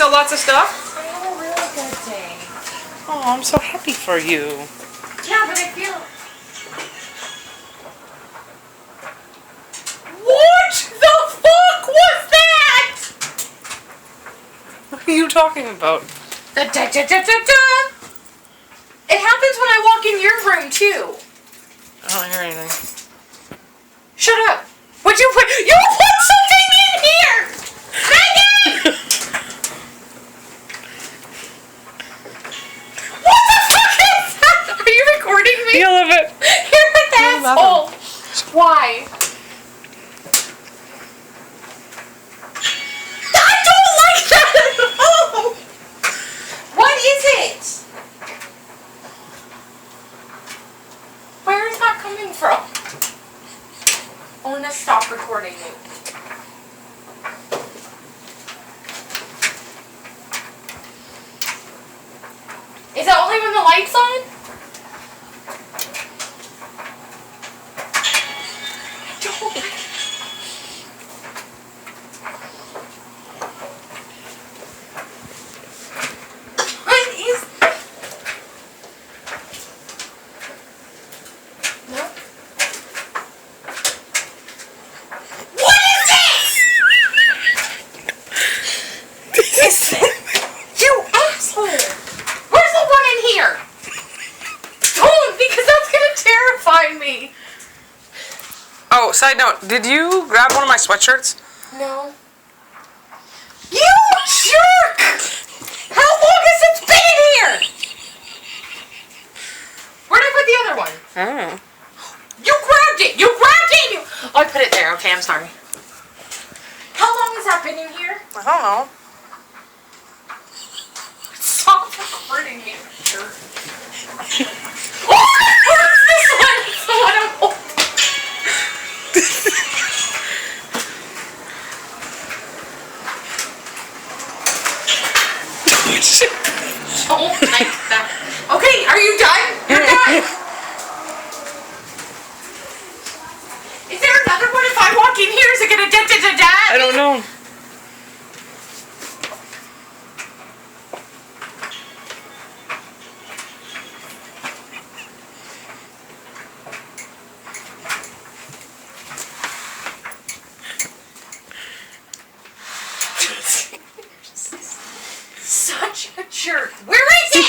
sell lots of stuff? I had a really good day. Oh, I'm so happy for you. Yeah, but I feel... What the fuck was that? What are you talking about? Da, da, da, da, da, da. It happens when I walk in your room, too. I don't hear anything. Shut up. What'd you put? You put something in here! Megan! What the fuck is that? Are you recording me? Yeah, I love it. You're an asshole. Why? I don't like that at all. What is it? Where is that coming from? I want to stop recording you. Is that only when the light's on? I don't like it. What is... No? You asshole! Where's the one in here? Don't, because that's gonna terrify me. Oh, side note, did you grab one of my sweatshirts? No. You jerk! How long has it been in here? Where did I put the other one? I don't know. You grabbed it! You grabbed it! Oh, I put it there. Okay, I'm sorry. How long has that been in here? I don't know. Stop recording me, jerk. Oh, where's this one? It's the one I'm holding. Don't like that. Okay, are you done? You're done. Is there another one? If I walk in here, is it gonna da-da-da-da? I don't know. Such a jerk. Where is it?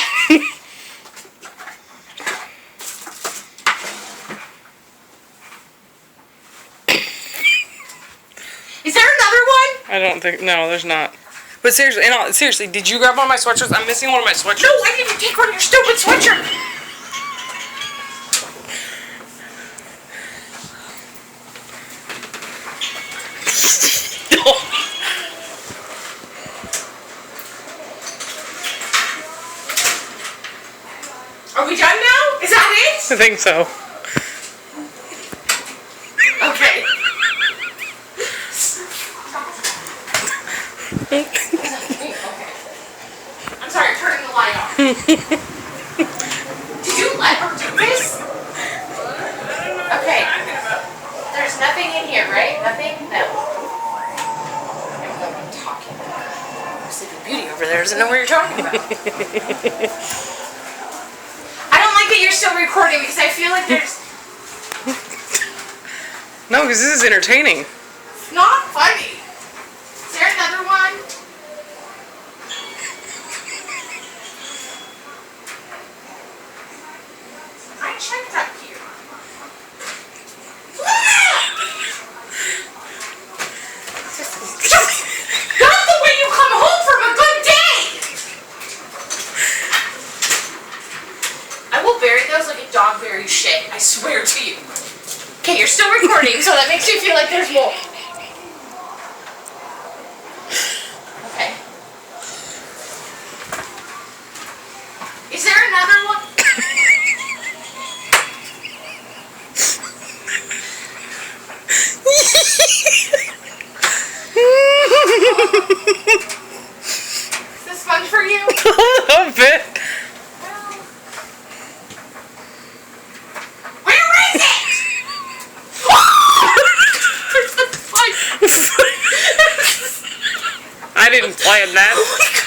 Is there another one? I don't think, no, there's not. But seriously, seriously, did you grab one of my sweatshirts? I'm missing one of my sweatshirts. No, I didn't take one of your stupid sweatshirts. Are we done now? Is that it? I think so. Okay. Okay. I'm sorry, turning the light off. Did you let her do this? Okay. There's nothing in here, right? Nothing? No. I'm talking about. Sleeping Beauty over there doesn't know what you're talking about. I don't like that you're still recording because I feel like there's... No, because this is entertaining. It's not funny. Is there another one? I checked up here. Not the way you come home from a good day! I will bury those like a dog buries shit. I swear to you. Okay, you're still recording, so that makes you feel like there's more. Okay. Is there another one? Is this fun for you? A bit. Where is it? I didn't plan that. Oh my God.